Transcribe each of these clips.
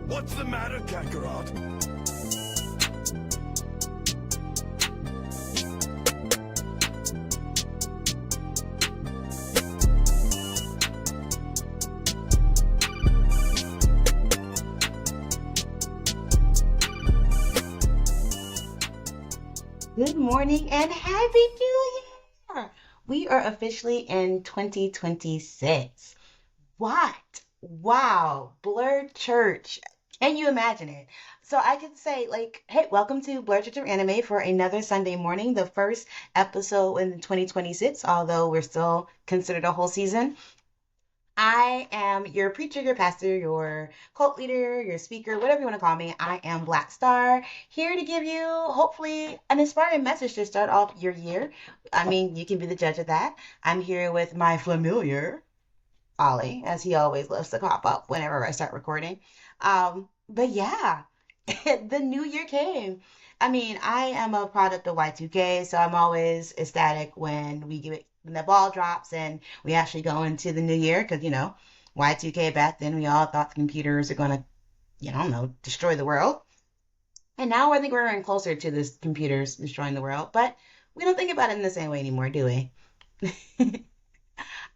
What's the matter, Kakarot? Good morning and Happy New Year! We are officially in 2026. What? Wow, Blurred Church. Can you imagine it? So I could say, like, hey, welcome to Blurred Church of Anime for another Sunday morning, the first episode in 2026, although we're still considered a whole season. I am your preacher, your pastor, your cult leader, your speaker, whatever you want to call me. I am Black Star, here to give you, hopefully, an inspiring message to start off your year. I mean, you can be the judge of that. I'm here with my familiar, Ollie, as he always loves to pop up whenever I start recording. But yeah, the new year came. I mean, I am a product of Y2K, so I'm always ecstatic when we give it when the ball drops and we actually go into the new year because Y2K back then we all thought the computers are gonna, I don't know, destroy the world. And now I think we're getting closer to this computers destroying the world, but we don't think about it in the same way anymore, do we?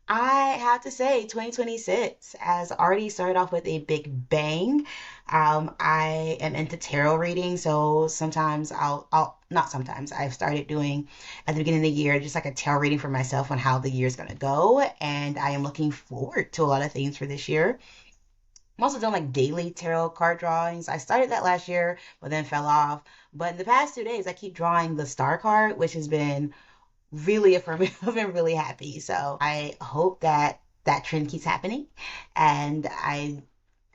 I have to say, 2026 has already started off with a big bang. I am into tarot reading, so sometimes not sometimes, I've started doing at the beginning of the year just like a tarot reading for myself on how the year's gonna go, and I am looking forward to a lot of things for this year. I'm also doing like daily tarot card drawings. I started that last year, but then fell off. But in the past 2 days, I keep drawing the star card, which has been really affirmative and really happy. So I hope that that trend keeps happening. And I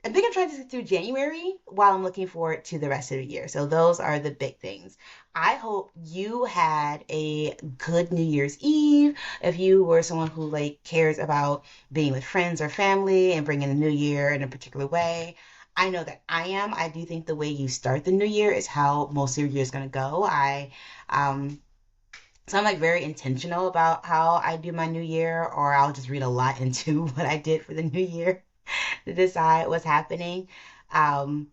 think I'm trying to get through January while I'm looking forward to the rest of the year. So those are the big things. I hope you had a good New Year's Eve. If you were someone who like cares about being with friends or family and bringing the new year in a particular way, I know that I am. I do think the way you start the new year is how most of your year is going to go. Um, so I'm like very intentional about how I do my new year, or I'll just read a lot into what I did for the new year to decide what's happening. Um,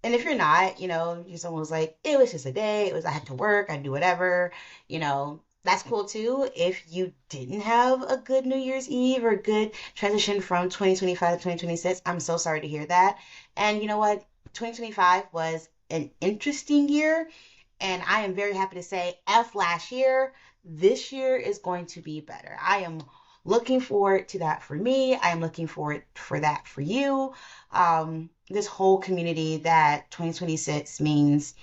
and if you're not, you're someone who's like, it was just a day, I had to work, I do whatever, that's cool too. If you didn't have a good New Year's Eve or good transition from 2025 to 2026, I'm so sorry to hear that. And you know what? 2025 was an interesting year, and I am very happy to say, F last year, this year is going to be better. I am looking forward to that for me. I am looking forward for that for you. This whole community that 2026 means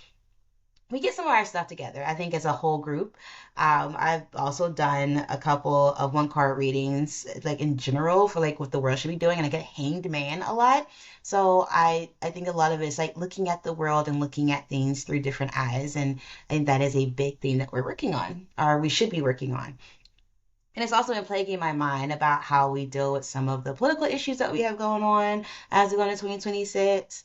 we get some of our stuff together, I think, as a whole group. I've also done a couple of one card readings, like in general, for like what the world should be doing, and I get hanged man a lot. So I think a lot of it is like looking at the world and looking at things through different eyes, and I think that is a big thing that we're working on, or we should be working on. And it's also been plaguing my mind about how we deal with some of the political issues that we have going on as we go into 2026.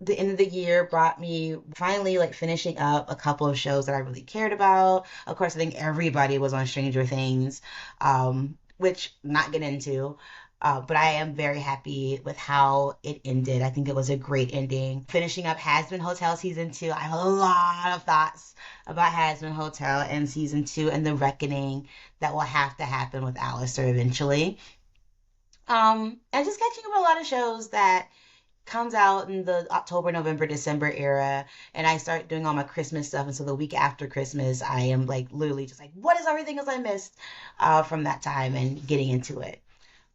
The end of the year brought me finally like finishing up a couple of shows that I really cared about. Of course, I think everybody was on Stranger Things, which I'm not get into. But I am very happy with how it ended. I think it was a great ending. Finishing up Has Been Hotel season 2, I have a lot of thoughts about Has Been Hotel and season 2 and the reckoning that will have to happen with Alistair eventually. And just catching up on a lot of shows that comes out in the October, November, December era, and I start doing all my Christmas stuff. And so the week after Christmas, I am like literally just like, what is everything else I missed from that time and getting into it.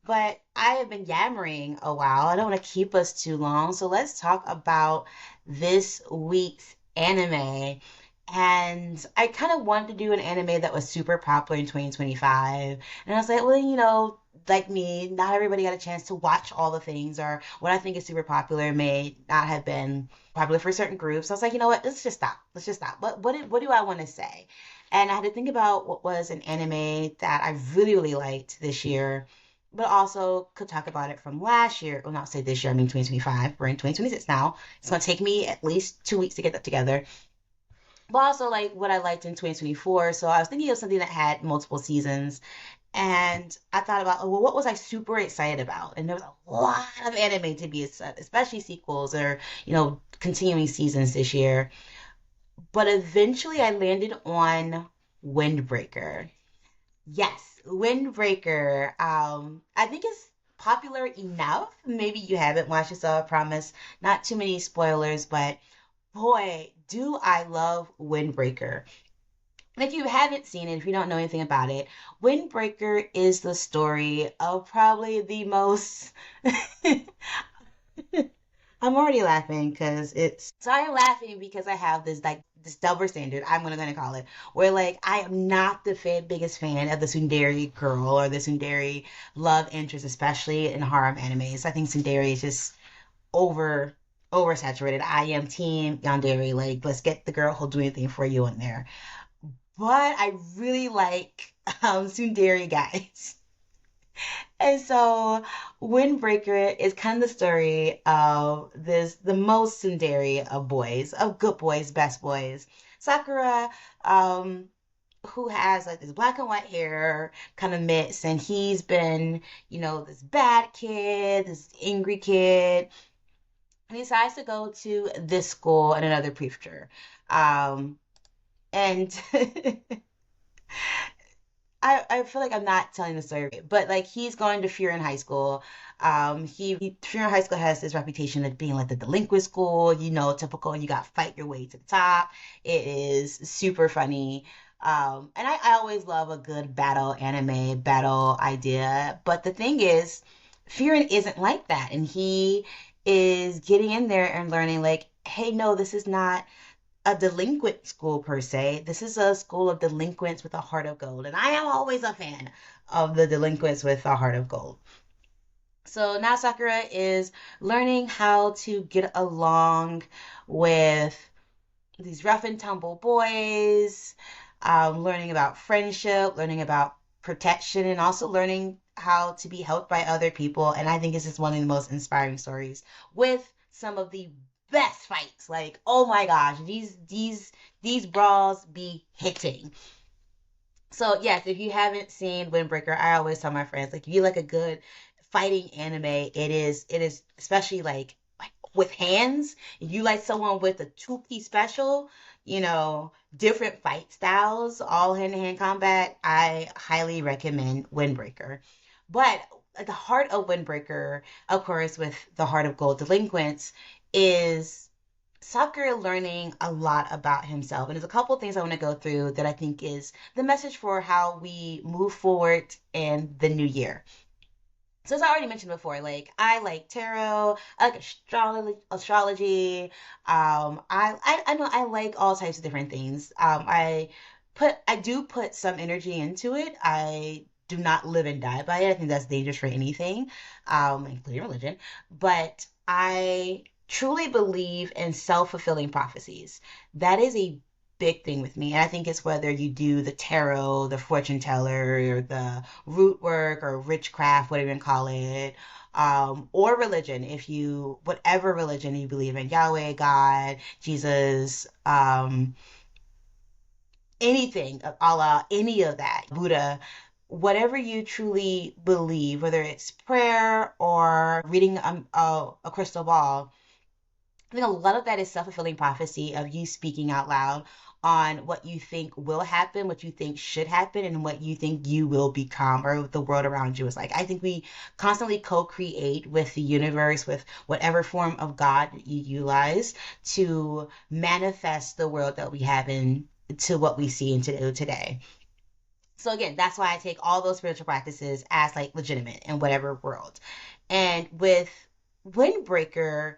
But I have been yammering a while. I don't want to keep us too long. So let's talk about this week's anime. And I kind of wanted to do an anime that was super popular in 2025. And I was like, well, like me, not everybody got a chance to watch all the things, or what I think is super popular may not have been popular for certain groups. So I was like, you know what? Let's just stop. Let's just stop. What do I want to say? And I had to think about what was an anime that I really, really liked this year, but also could talk about it from last year. Well, not say this year, I mean 2025. We're in 2026 now. It's going to take me at least 2 weeks to get that together. but also like what I liked in 2024. So I was thinking of something that had multiple seasons. And I thought about, oh, well, what was I super excited about? And there was a lot of anime to be excited, especially sequels or, continuing seasons this year. But eventually I landed on Windbreaker. Yes, Windbreaker. I think it's popular enough. Maybe you haven't watched it, so I promise not too many spoilers, but boy, do I love Windbreaker. And if you haven't seen it, if you don't know anything about it, Windbreaker is the story of probably the most. I'm already laughing because it's. So I'm laughing because I have this like this double standard. I'm gonna call it where like I am not the biggest fan of the tsundere girl or the tsundere love interest, especially in harem animes. I think tsundere is just over oversaturated. I am team yandere. Like let's get the girl who'll do anything for you in there. But I really like tsundere guys. And so Windbreaker is kind of the story of the most tsundere of boys, of good boys, best boys. Sakura, um, who has like this black and white hair kind of mix, and he's been, this bad kid, this angry kid, and he decides to go to this school and another prefecture. And I feel like I'm not telling the story, right, but like he's going to Furin High School. Furin High School has this reputation of being like the delinquent school, typical. You got to fight your way to the top. It is super funny. And I always love a good battle anime, battle idea. But the thing is, Furin isn't like that, and he is getting in there and learning like, hey, no, this is not a delinquent school per se. This is a school of delinquents with a heart of gold. And I am always a fan of the delinquents with a heart of gold. So now Sakura is learning how to get along with these rough and tumble boys, learning about friendship, learning about protection, and also learning how to be helped by other people. And I think this is one of the most inspiring stories with some of the best fights. Like, oh my gosh, these brawls be hitting. So yes, if you haven't seen Windbreaker, I always tell my friends like if you like a good fighting anime, it is especially like with hands. If you like someone with a two-piece special, different fight styles, all hand-to-hand combat, I highly recommend Windbreaker. But at the heart of Windbreaker, of course, with the Heart of Gold Delinquents, is Sakura learning a lot about himself. And there's a couple of things I want to go through that I think is the message for how we move forward in the new year. So as I already mentioned before, like I like tarot, I like astrology. I know I like all types of different things. I do put some energy into it. I do not live and die by it. I think that's dangerous for anything, including religion. But I truly believe in self-fulfilling prophecies. That is a big thing with me. And I think it's whether you do the tarot, the fortune teller, or the root work or witchcraft, whatever you want to call it, or religion, whatever religion you believe in, Yahweh, God, Jesus, anything, Allah, any of that, Buddha, whatever you truly believe, whether it's prayer or reading a crystal ball, I think a lot of that is self-fulfilling prophecy of you speaking out loud on what you think will happen, what you think should happen, and what you think you will become or what the world around you is like. I think we constantly co-create with the universe, with whatever form of God you utilize to manifest the world that we have in to what we see into today. So again, that's why I take all those spiritual practices as like legitimate in whatever world. And with Windbreaker,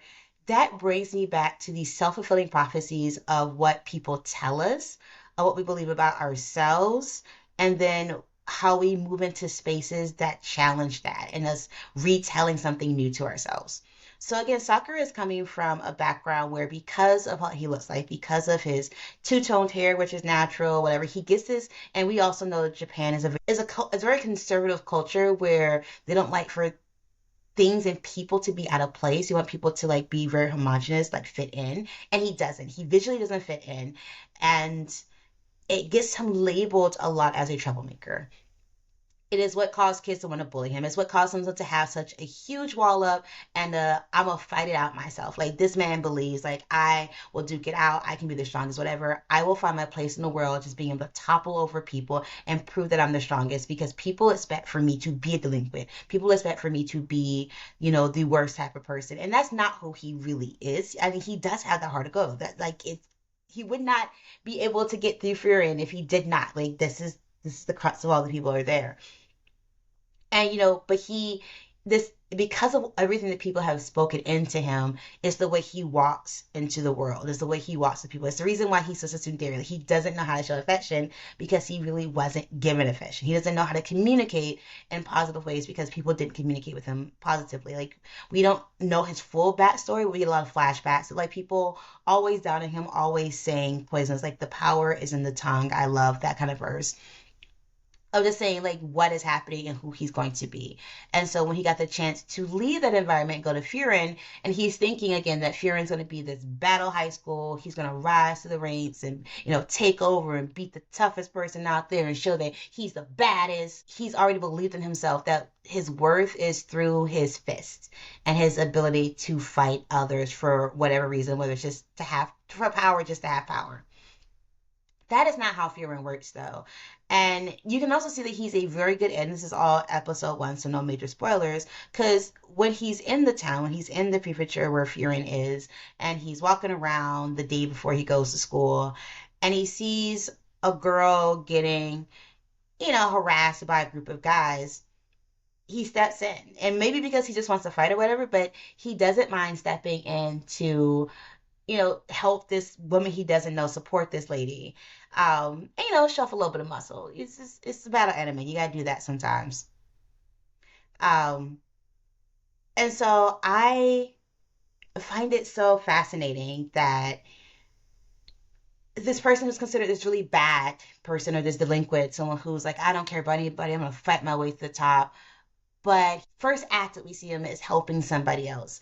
that brings me back to these self-fulfilling prophecies of what people tell us, of what we believe about ourselves, and then how we move into spaces that challenge that and us retelling something new to ourselves. So again, Sakura is coming from a background where because of what he looks like, because of his two-toned hair, which is natural, whatever, he gets this, and we also know that Japan is a very conservative culture where they don't like for things and people to be out of place. You want people to like be very homogenous, like fit in, and he doesn't. He visually doesn't fit in, and it gets him labeled a lot as a troublemaker. It is what caused kids to want to bully him. It's what caused him to have such a huge wall up and I'm gonna fight it out myself. Like this man believes like I will duke it out. I can be the strongest, whatever. I will find my place in the world, just being able to topple over people and prove that I'm the strongest because people expect for me to be a delinquent. People expect for me to be, the worst type of person. And that's not who he really is. I mean, he does have the heart of gold. That like it he would not be able to get through Furin if he did not. Like this is the crux of all the people are there. And but this because of everything that people have spoken into him, it's the way he walks into the world. It's the way he walks to people. It's the reason why he's such a tsundere. Like, he doesn't know how to show affection because he really wasn't given affection. He doesn't know how to communicate in positive ways because people didn't communicate with him positively. Like, we don't know his full backstory. We get a lot of flashbacks. Like, people always doubting him, always saying poisons. Like, the power is in the tongue. I love that kind of verse of just saying like what is happening and who he's going to be. And so when he got the chance to leave that environment and go to Furin, and he's thinking again that Furin's going to be this battle high school, he's going to rise to the ranks and take over and beat the toughest person out there and show that he's the baddest. He's already believed in himself that his worth is through his fists and his ability to fight others for whatever reason, whether it's just to have for power, just to have power. That is not how Furin works, though. And you can also see that he's a very good, and this is all episode one, so no major spoilers, because when he's in the town, when he's in the prefecture where Furin is, and he's walking around the day before he goes to school, and he sees a girl getting, harassed by a group of guys, he steps in. And maybe because he just wants to fight or whatever, but he doesn't mind stepping in to help this woman he doesn't know, support this lady, and, show off a little bit of muscle. It's a battle anime. You gotta do that sometimes. Um, and so I find it so fascinating that this person who's considered this really bad person or this delinquent, someone who's like, I don't care about anybody, I'm gonna fight my way to the top. But first act that we see him is helping somebody else.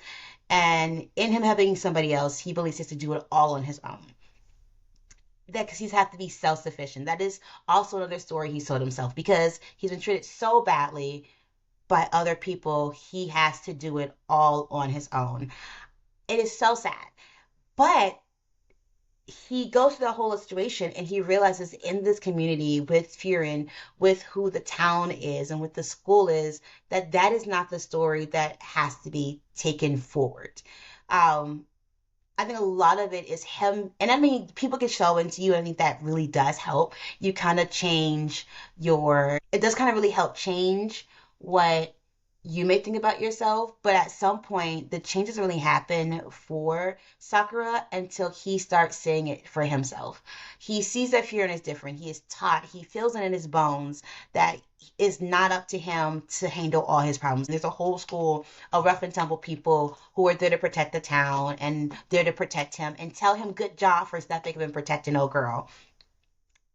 And in him helping somebody else, he believes he has to do it all on his own. That because he's have to be self-sufficient. That is also another story he told himself because he's been treated so badly by other people, he has to do it all on his own. It is so sad. But he goes through the whole situation and he realizes in this community with Furin, with who the town is and what the school is, that that is not the story that has to be taken forward. Um, I think a lot of it is him, and I mean, people can show into you. I think that really does help. You kind of change it does kind of really help change what you may think about yourself, but at some point, the change doesn't really happen for Sakura until he starts saying it for himself. He sees that Furin is different. He is taught, he feels it in his bones that it's not up to him to handle all his problems. There's a whole school of rough and tumble people who are there to protect the town and there to protect him and tell him good job for stepping up and protecting old girl.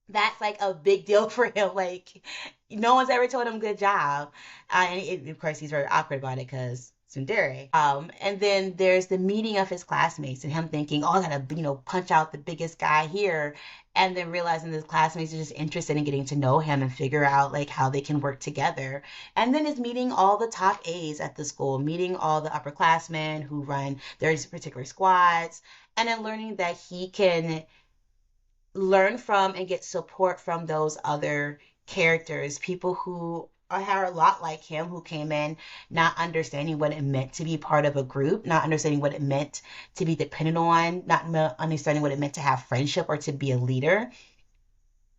That's like a big deal for him. Like, no one's ever told him good job. Of course, he's very awkward about it because tsundere. And then there's the meeting of his classmates and him thinking, oh, I gotta, punch out the biggest guy here. And then realizing his classmates are just interested in getting to know him and figure out like how they can work together. And then is meeting all the top A's at the school, meeting all the upperclassmen who run their particular squads, and then learning that he can learn from and get support from those other characters, people who are a lot like him, who came in not understanding what it meant to be part of a group, not understanding what it meant to be dependent on, not understanding what it meant to have friendship or to be a leader,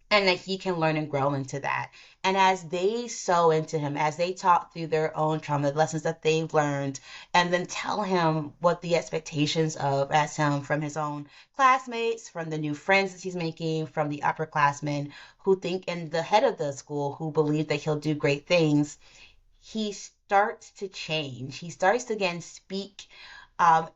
and that he can learn and grow into that. And as they sow into him, as they talk through their own trauma, the lessons that they've learned, and then tell him what the expectations of as him from his own classmates, from the new friends that he's making, from the upperclassmen who think in the head of the school, who believe that he'll do great things, he starts to change. He starts to again speak a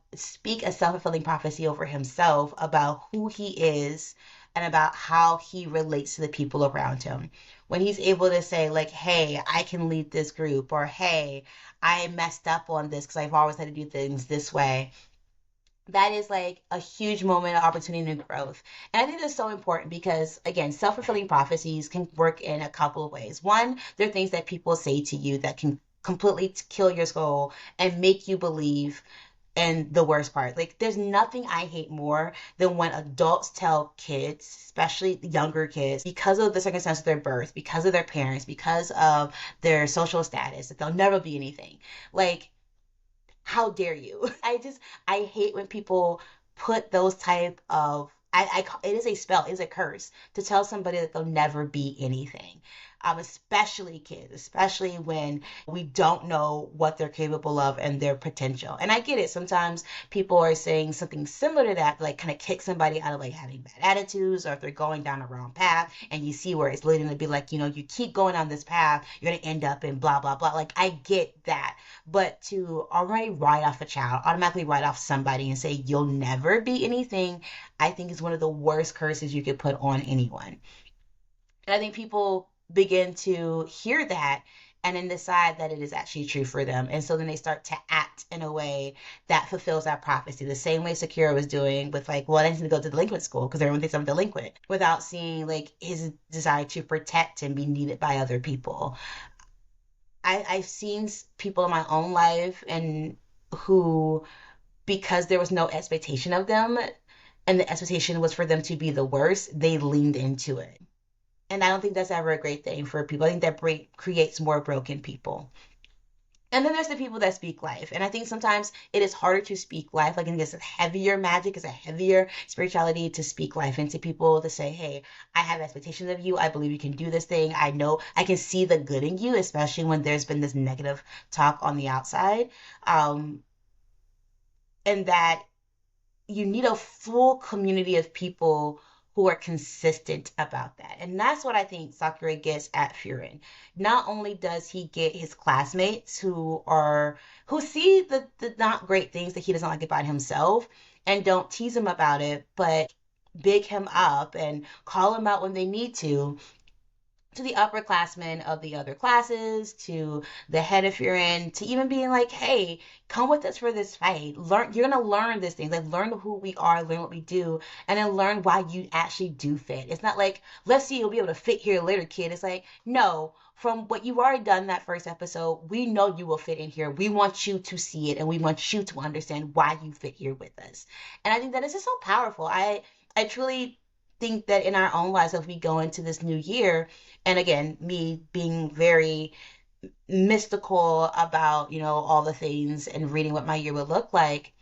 self-fulfilling prophecy over himself about who he is and about how he relates to the people around him. When he's able to say, like, hey, I can lead this group, or hey, I messed up on this because I've always had to do things this way. That is like a huge moment of opportunity and growth. And I think that's so important because, again, self fulfilling prophecies can work in a couple of ways. One, there are things that people say to you that can completely kill your soul and make you believe. And the worst part, like, there's nothing I hate more than when adults tell kids, especially younger kids, because of the circumstance of their birth, because of their parents, because of their social status, that they'll never be anything. Like, how dare you? I hate when people put those type of it is a spell, it is a curse to tell somebody that they'll never be anything. Especially kids, especially when we don't know what they're capable of and their potential. And I get it. Sometimes people are saying something similar to that, like kind of kick somebody out of like having bad attitudes, or if they're going down a wrong path and you see where it's leading to be like, you keep going on this path, you're gonna end up in blah blah blah. Like, I get that. But to already write off a child, automatically write off somebody and say you'll never be anything, I think is one of the worst curses you could put on anyone. And I think people begin to hear that and then decide that it is actually true for them. And so then they start to act in a way that fulfills that prophecy. The same way Sakura was doing with, like, well, I need to go to delinquent school because everyone thinks I'm delinquent, without seeing like his desire to protect and be needed by other people. I've seen people in my own life and who, because there was no expectation of them and the expectation was for them to be the worst, they leaned into it. And I don't think that's ever a great thing for people. I think that creates more broken people. And then there's the people that speak life. And I think sometimes it is harder to speak life. Like, I think it's a heavier magic, it's a heavier spirituality to speak life into people, to say, hey, I have expectations of you. I believe you can do this thing. I know I can see the good in you, especially when there's been this negative talk on the outside. Um, and that you need a full community of people who are consistent about that. And that's what I think Sakura gets at Furin. Not only does he get his classmates who see the not great things that he doesn't like about himself and don't tease him about it, but big him up and call him out when they need to the upperclassmen of the other classes, to the head if you're in, to even being like, hey, come with us for this fight. Learn, you're gonna learn this thing. Like, learn who we are, learn what we do, and then learn why you actually do fit. It's not like, let's see, you'll be able to fit here later, kid. It's like, no, from what you've already done that first episode, we know you will fit in here. We want you to see it and we want you to understand why you fit here with us. And I think that is just so powerful. I truly think that in our own lives, as we go into this new year, and again, me being very mystical about, all the things and reading what my year would look like,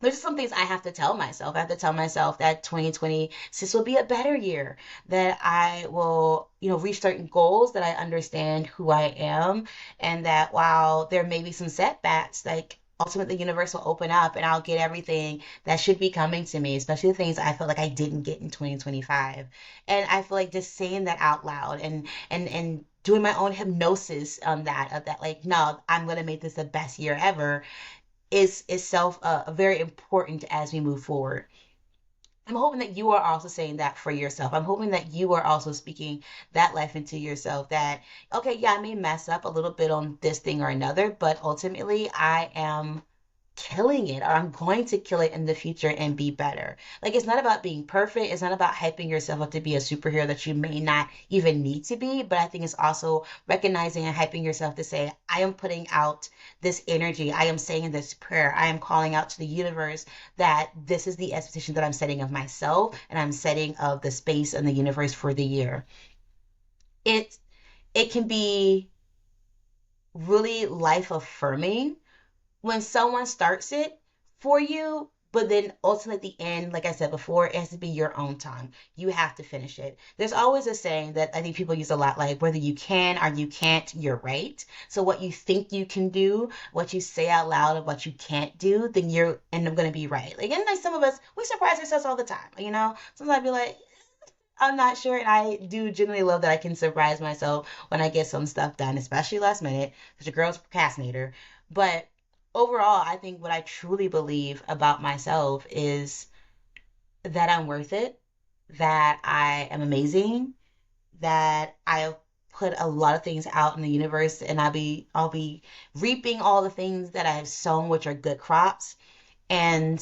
there's some things I have to tell myself. I have to tell myself that 2026 will be a better year, that I will, reach certain goals, that I understand who I am, and that while there may be some setbacks, like, ultimately the universe will open up and I'll get everything that should be coming to me, especially the things I felt like I didn't get in 2025. And I feel like just saying that out loud and doing my own hypnosis on that, of that, like, no, I'm gonna make this the best year ever, is itself very important as we move forward. I'm hoping that you are also saying that for yourself. I'm hoping that you are also speaking that life into yourself, that, okay, yeah, I may mess up a little bit on this thing or another, but ultimately I am killing it, or I'm going to kill it in the future and be better. Like, it's not about being perfect. It's not about hyping yourself up to be a superhero that you may not even need to be. But I think it's also recognizing and hyping yourself to say, I am putting out this energy. I am saying this prayer. I am calling out to the universe that this is the expectation that I'm setting of myself and I'm setting of the space and the universe for the year. It it can be really life affirming when someone starts it for you, but then ultimately at the end, like I said before, it has to be your own time. You have to finish it. There's always a saying that I think people use a lot, like, whether you can or you can't, you're right. So what you think you can do, what you say out loud of what you can't do, then you're end up gonna be right. Like, and like some of us, we surprise ourselves all the time. Sometimes I'd be like, I'm not sure. And I do genuinely love that I can surprise myself when I get some stuff done, especially last minute, because your girl's a procrastinator. But overall, I think what I truly believe about myself is that I'm worth it, that I am amazing, that I put a lot of things out in the universe, and I'll be reaping all the things that I have sown, which are good crops, and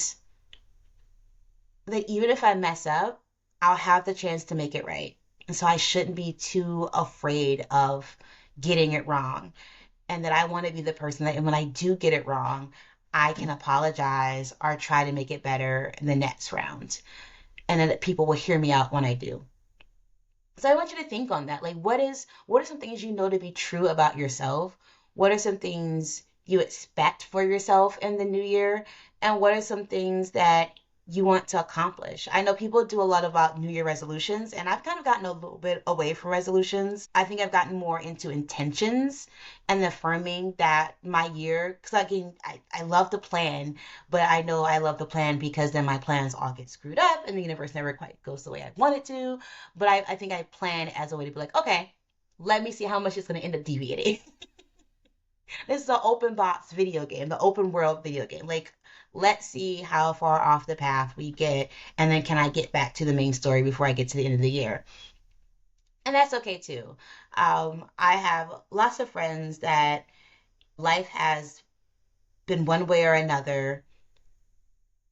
that even if I mess up, I'll have the chance to make it right. And so I shouldn't be too afraid of getting it wrong. And that I want to be the person that, and when I do get it wrong, I can apologize or try to make it better in the next round. And then that people will hear me out when I do. So I want you to think on that. Like, what are some things you know to be true about yourself? What are some things you expect for yourself in the new year? And what are some things that you want to accomplish? I know people do a lot about New Year resolutions, and I've kind of gotten a little bit away from resolutions. I think I've gotten more into intentions and affirming that my year, because again, I love to plan, but I know I love the plan because then my plans all get screwed up and the universe never quite goes the way I want it to. But I think I plan as a way to be like, okay, let me see how much it's going to end up deviating. This is an open box video game, the open world video game. Like, let's see how far off the path we get, and then can I get back to the main story before I get to the end of the year? And that's okay too. I have lots of friends that life has been one way or another,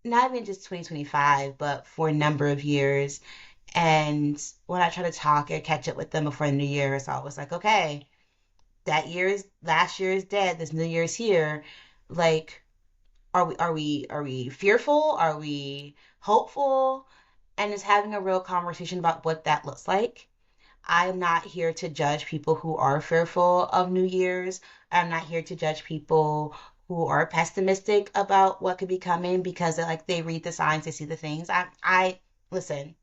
not even just 2025, but for a number of years. And when I try to talk or catch up with them before the new year, it's always like, okay, last year is dead. This new year is here. Like, are we fearful? Are we hopeful? And just having a real conversation about what that looks like. I'm not here to judge people who are fearful of New Year's. I'm not here to judge people who are pessimistic about what could be coming because they read the signs, they see the things. I listen.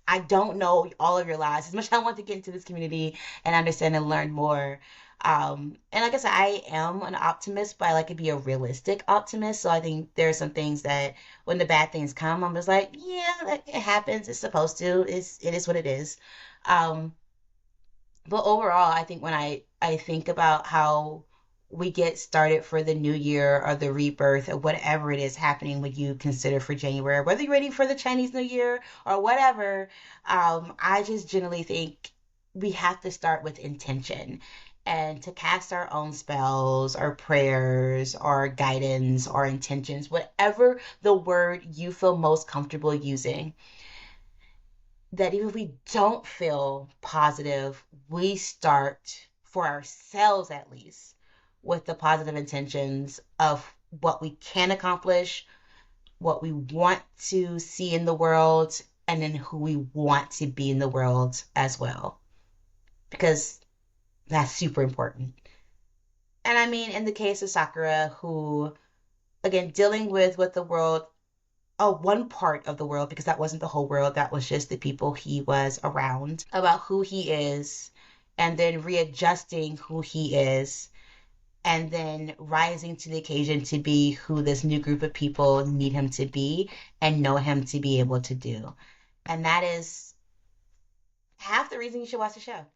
I don't know all of your lives as much as I want to get into this community and understand and learn more. And like I said, I am an optimist, but I like to be a realistic optimist. So I think there are some things that when the bad things come, I'm just like, yeah, like, it happens. It's supposed to. It is what it is. Um, but overall, I think when I think about how we get started for the new year or the rebirth or whatever it is happening what you consider for January, whether you're waiting for the Chinese New Year or whatever, I just generally think we have to start with intention and to cast our own spells or prayers or guidance or intentions, whatever the word you feel most comfortable using, that even if we don't feel positive, we start for ourselves at least with the positive intentions of what we can accomplish, what we want to see in the world, and then who we want to be in the world as well. Because that's super important. And I mean, in the case of Sakura, who, again, dealing with what the world, one part of the world, because that wasn't the whole world, that was just the people he was around, about who he is, and then readjusting who he is, and then rising to the occasion to be who this new group of people need him to be and know him to be able to do. And that is half the reason you should watch the show.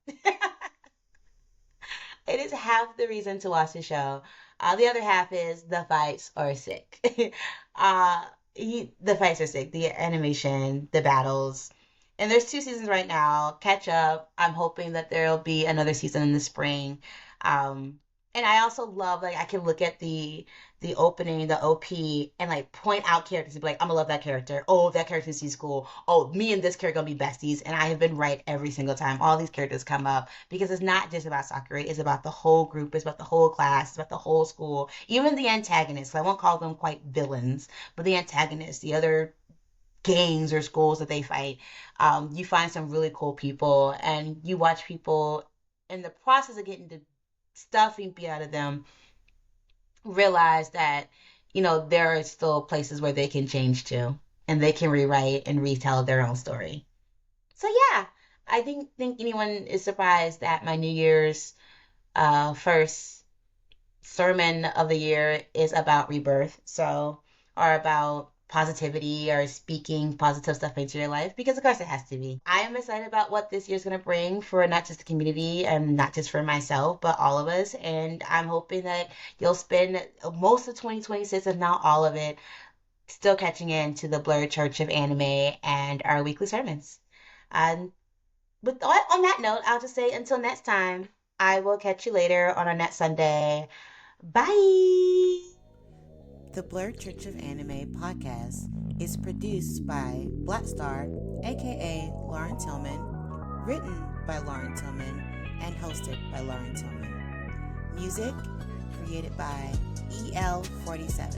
It is half the reason to watch the show. The other half is the fights are sick. uh, the fights are sick. The animation, the battles, and there's two seasons right now. Catch up. I'm hoping that there'll be another season in the spring. Um, and I also love like I can look at the opening, the OP, and like point out characters and be like, I'm gonna love that character. Oh, that character seems cool. Oh, me and this character gonna be besties. And I have been right every single time. All these characters come up because it's not just about Sakura. It's about the whole group. It's about the whole class. It's about the whole school. Even the antagonists. I won't call them quite villains, but the antagonists, the other gangs or schools that they fight. You find some really cool people, and you watch people in the process of getting the stuff beat out of them realize that, there are still places where they can change to and they can rewrite and retell their own story. So yeah, I think anyone is surprised that my New Year's first sermon of the year is about rebirth. So, or about positivity or speaking positive stuff into your life because of course it has to be. I am excited about what this year's going to bring for not just the community and not just for myself but all of us, and I'm hoping that you'll spend most of 2026, if not all of it, still catching in to the Blurred Church of Anime and our weekly sermons. And on that note, I'll just say until next time, I will catch you later on our next Sunday. Bye. The Blurred Church of Anime podcast is produced by Blackstar, aka Lauren Tillman, written by Lauren Tillman, and hosted by Lauren Tillman. Music created by EL47.